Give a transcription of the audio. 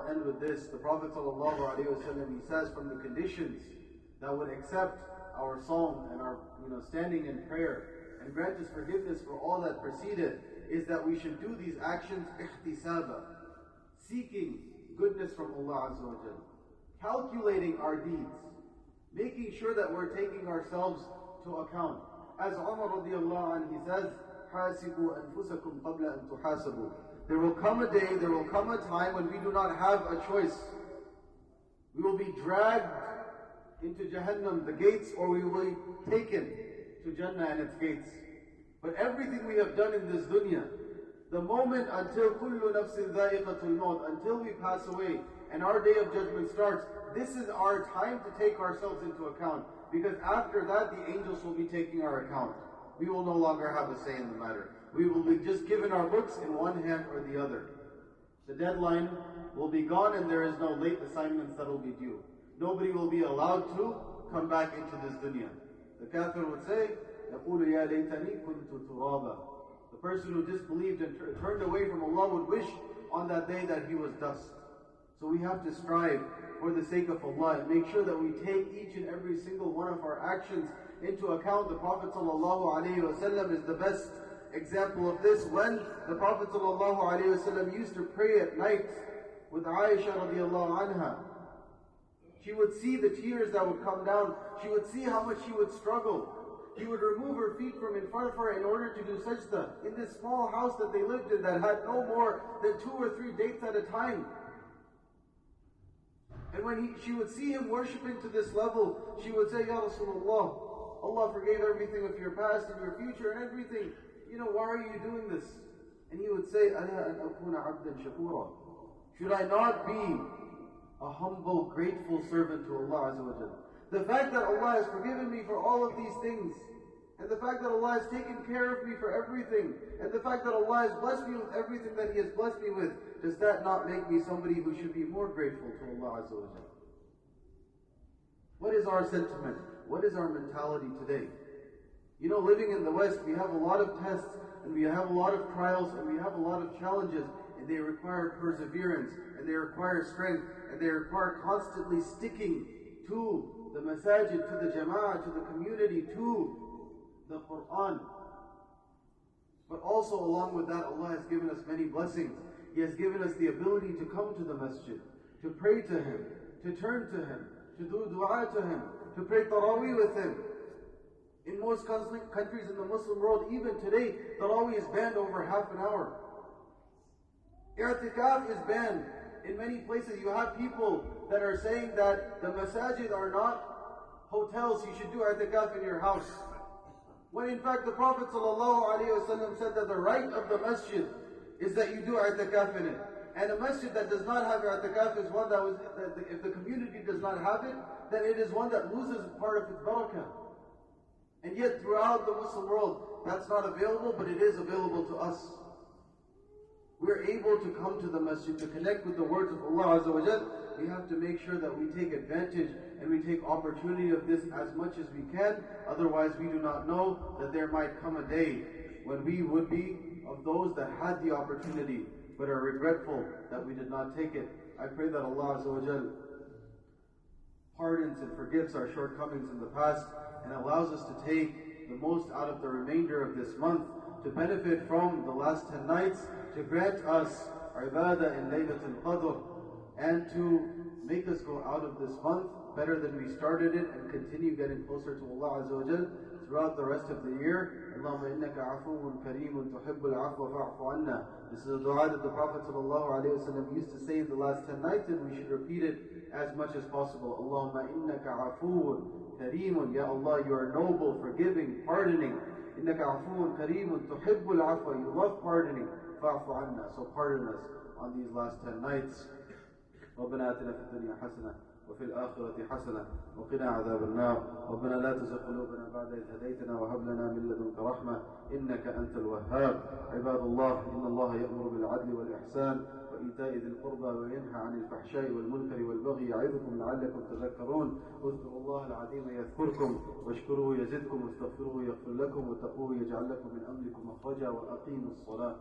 end with this. The Prophet ﷺ, he says from the conditions that would accept our song and our standing in prayer and grant us forgiveness for all that preceded, is that we should do these actions ihtisaba, seeking goodness from Allah Azza wa Jal, calculating our deeds, making sure that we're taking ourselves to account. As Umar radiallahu anhu, he says, حَاسِبُوا أَنفُسَكُمْ قَبْلَ أَن تُحَاسَبُوا. There will come a day, there will come a time when we do not have a choice. We will be dragged into Jahannam, the gates, or we will be taken to Jannah and its gates. But everything we have done in this dunya, the moment until كُلُّ نَفْسٍ ذَائِقَةُ الْمَوْتِ, until we pass away and our day of judgment starts, this is our time to take ourselves into account. Because after that, the angels will be taking our account. We will no longer have a say in the matter. We will be just given our books in one hand or the other. The deadline will be gone and there is no late assignments that will be due. Nobody will be allowed to come back into this dunya. The kafir would say, يَقُولُ يَا لَيْتَنِي كُنْتُ تُرَابًا. The person who disbelieved and turned away from Allah would wish on that day that he was dust. So we have to strive for the sake of Allah and make sure that we take each and every single one of our actions into account. The Prophet ﷺ is the best example of this. When the Prophet ﷺ used to pray at night with Aisha radiallahu anha, she would see the tears that would come down. She would see how much she would struggle. He would remove her feet from in front of her in order to do sajda in this small house that they lived in that had no more than 2 or 3 dates at a time. And when she would see him worshipping to this level, she would say, Ya Rasulullah, Allah forgave everything of your past and your future and everything. Why are you doing this? And he would say, Ala an akuna abdan shakura. Should I not be a humble, grateful servant to Allah Azza wa Jalla? The fact that Allah has forgiven me for all of these things, and the fact that Allah has taken care of me for everything, and the fact that Allah has blessed me with everything that He has blessed me with, does that not make me somebody who should be more grateful to Allah Azza wa Jalla? What is our sentiment? What is our mentality today? Living in the West, we have a lot of tests, and we have a lot of trials, and we have a lot of challenges, and they require perseverance, and they require strength, and they require constantly sticking to the masajid, to the jama'ah, to the community, to the Quran. But also along with that, Allah has given us many blessings. He has given us the ability to come to the masjid, to pray to Him, to turn to Him, to do dua to Him, to pray tarawih with Him. In most countries in the Muslim world, even today, tarawih is banned over half an hour. I'tikaf is banned. In many places you have people that are saying that the masajid are not hotels, you should do i'tikaf in your house. When in fact the Prophet ﷺ said that the right of the masjid is that you do i'tikaf in it. And a masjid that does not have i'tikaf is one that if the community does not have it, then it is one that loses part of its barakah. And yet throughout the Muslim world, that's not available, but it is available to us. We're able to come to the masjid to connect with the words of Allah Azza wa Jal. We have to make sure that we take advantage and we take opportunity of this as much as we can. Otherwise, we do not know that there might come a day when we would be of those that had the opportunity but are regretful that we did not take it. I pray that Allah Azza wa Jal pardons and forgives our shortcomings in the past and allows us to take the most out of the remainder of this month, to benefit from the last 10 nights, to grant us ibadah in Laylatul Qadr, and to make us go out of this month better than we started it and continue getting closer to Allah Azza wa Jal throughout the rest of the year. Allahumma innaka afuwun kareemun tuhibbul afwa fa'fu anna. This is a dua that the Prophet ﷺ used to say in the last 10 nights, and we should repeat it as much as possible. Allahumma innaka afuwun kareemun. Ya Allah, you are noble, forgiving, pardoning. Innaka afuwun kareemun tuhibbul afwa. You love pardoning. Fa'fu anna. So pardon us on these last 10 nights. ربنا آتنا في الدنيا حسنة وفي الآخرة حسنة وقنا عذاب النار. ربنا لا تزغ قلوبنا بعد إذ هديتنا وهب لنا من لدنك رحمة إنك أنت الوهاب. عباد الله، إن الله يأمر بالعدل والإحسان وإيتاء ذي القربى وينهى عن الفحشاء والمنكر والبغي يعظكم لعلكم تذكرون. اذكروا الله العظيم يذكركم واشكروه يزدكم واستغفروه يغفر لكم واتقوه يجعل لكم من أمركم مخرجا وأقيموا الصلاة.